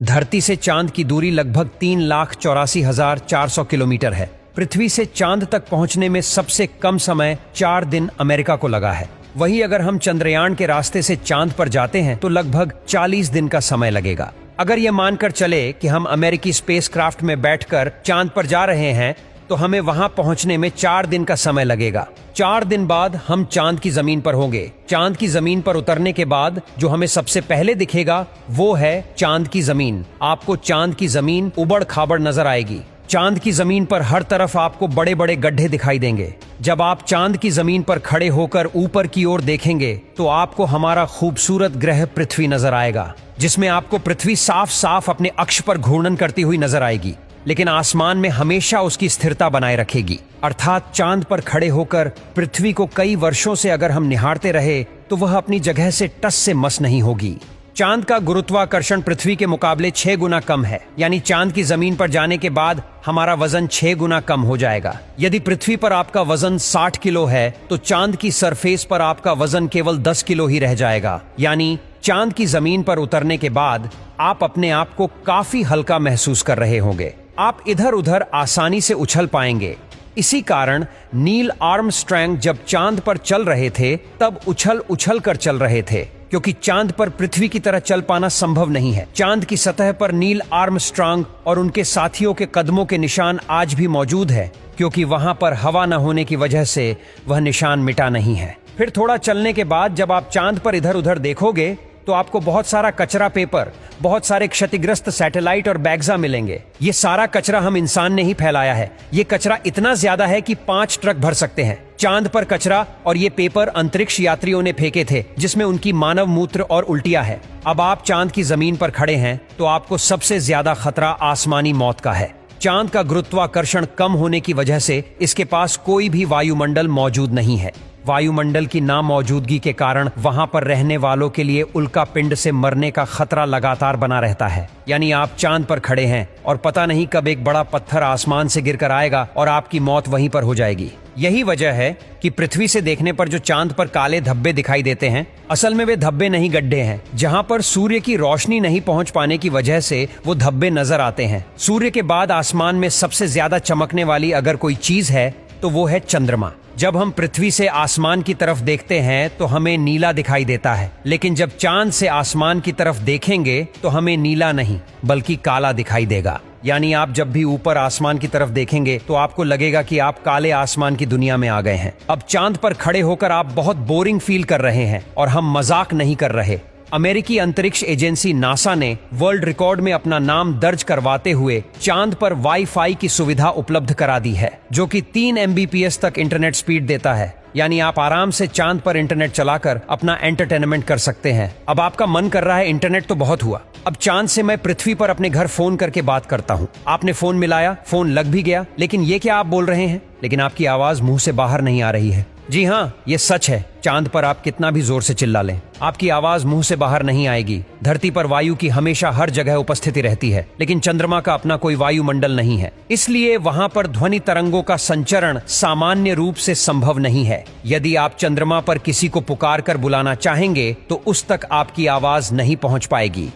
धरती से चांद की दूरी लगभग 3,84,400 किलोमीटर है। पृथ्वी से चांद तक पहुंचने में सबसे कम समय 4 दिन अमेरिका को लगा है। वहीं अगर हम चंद्रयान के रास्ते से चांद पर जाते हैं तो लगभग 40 दिन का समय लगेगा। अगर ये मानकर चले कि हम अमेरिकी स्पेसक्राफ्ट में बैठकर चांद पर जा रहे हैं तो हमें वहां पहुंचने में 4 दिन का समय लगेगा। 4 दिन बाद हम चांद की जमीन पर होंगे। चांद की जमीन पर उतरने के बाद जो हमें सबसे पहले दिखेगा वो है चांद की जमीन। आपको चांद की जमीन उबड़ खाबड़ नजर आएगी। चांद की जमीन पर हर तरफ आपको बड़े बड़े गड्ढे दिखाई देंगे। जब आप चांद की जमीन पर खड़े होकर ऊपर की ओर देखेंगे तो आपको हमारा खूबसूरत ग्रह पृथ्वी नजर आएगा, जिसमें आपको पृथ्वी साफ साफ अपने अक्ष पर घूर्णन करती हुई नजर आएगी, लेकिन आसमान में हमेशा उसकी स्थिरता बनाए रखेगी। अर्थात चांद पर खड़े होकर पृथ्वी को कई वर्षों से अगर हम निहारते रहे तो वह अपनी जगह से टस से मस नहीं होगी। चांद का गुरुत्वाकर्षण पृथ्वी के मुकाबले 6 गुना कम है, यानी चांद की जमीन पर जाने के बाद हमारा वजन 6 गुना कम हो जाएगा। यदि पृथ्वी पर आपका वजन 60 किलो है तो चांद की सरफेस पर आपका वजन केवल 10 किलो ही रह जाएगा। यानी चांद की जमीन पर उतरने के बाद आप अपने आप को काफी हल्का महसूस कर रहे होंगे। आप इधर उधर आसानी से उछल पाएंगे। इसी कारण नील आर्मस्ट्रांग जब चांद पर चल रहे थे तब उछल उछल कर चल रहे थे, क्योंकि चांद पर पृथ्वी की तरह चल पाना संभव नहीं है। चांद की सतह पर नील आर्मस्ट्रांग और उनके साथियों के कदमों के निशान आज भी मौजूद है, क्योंकि वहां पर हवा न होने की वजह से वह निशान मिटा नहीं है। फिर थोड़ा चलने के बाद जब आप चांद पर इधर उधर देखोगे तो आपको बहुत सारा कचरा पेपर, बहुत सारे क्षतिग्रस्त सैटेलाइट और बैग्जा मिलेंगे। ये सारा कचरा हम इंसान ने ही फैलाया है। ये कचरा इतना ज्यादा है कि 5 ट्रक भर सकते हैं। चांद पर कचरा और ये पेपर अंतरिक्ष यात्रियों ने फेंके थे, जिसमें उनकी मानव मूत्र और उल्टियां है। अब आप चांद की जमीन पर खड़े हैं तो आपको सबसे ज्यादा खतरा आसमानी मौत का है। चांद का गुरुत्वाकर्षण कम होने की वजह से इसके पास कोई भी वायुमंडल मौजूद नहीं है। वायुमंडल की नामौजूदगी के कारण वहां पर रहने वालों के लिए उल्का पिंड से मरने का खतरा लगातार बना रहता है। यानी आप चांद पर खड़े हैं और पता नहीं कब एक बड़ा पत्थर आसमान से गिरकर आएगा और आपकी मौत वहीं पर हो जाएगी। यही वजह है कि पृथ्वी से देखने पर जो चांद पर काले धब्बे दिखाई देते हैं, असल में वे धब्बे नहीं गड्ढे हैं, जहां पर सूर्य की रोशनी नहीं पहुंच पाने की वजह से वो धब्बे नजर आते हैं। सूर्य के बाद आसमान में सबसे ज्यादा चमकने वाली अगर कोई चीज है तो वो है चंद्रमा। जब हम पृथ्वी से आसमान की तरफ देखते हैं तो हमें नीला दिखाई देता है, लेकिन जब चांद से आसमान की तरफ देखेंगे तो हमें नीला नहीं बल्कि काला दिखाई देगा। यानी आप जब भी ऊपर आसमान की तरफ देखेंगे तो आपको लगेगा कि आप काले आसमान की दुनिया में आ गए हैं। अब चांद पर खड़े होकर आप बहुत बोरिंग फील कर रहे हैं और हम मजाक नहीं कर रहे। अमेरिकी अंतरिक्ष एजेंसी नासा ने वर्ल्ड रिकॉर्ड में अपना नाम दर्ज करवाते हुए चांद पर वाईफाई की सुविधा उपलब्ध करा दी है, जो कि 3 MBPS तक इंटरनेट स्पीड देता है। यानी आप आराम से चांद पर इंटरनेट चलाकर अपना एंटरटेनमेंट कर सकते हैं। अब आपका मन कर रहा है इंटरनेट तो बहुत हुआ, अब चांद से मैं पृथ्वी पर अपने घर फोन करके बात करता हूँ। आपने फोन मिलाया, फोन लग भी गया, लेकिन ये क्या आप बोल रहे हैं? लेकिन आपकी आवाज मुंह से बाहर नहीं आ रही है। जी हाँ, ये सच है। चांद पर आप कितना भी जोर से चिल्ला लें, आपकी आवाज मुंह से बाहर नहीं आएगी। धरती पर वायु की हमेशा हर जगह उपस्थिति रहती है, लेकिन चंद्रमा का अपना कोई वायुमंडल नहीं है, इसलिए वहां पर ध्वनि तरंगों का संचरण सामान्य रूप से संभव नहीं है। यदि आप चंद्रमा पर किसी को पुकार कर बुलाना चाहेंगे तो उस तक आपकी आवाज नहीं पहुंच पाएगी।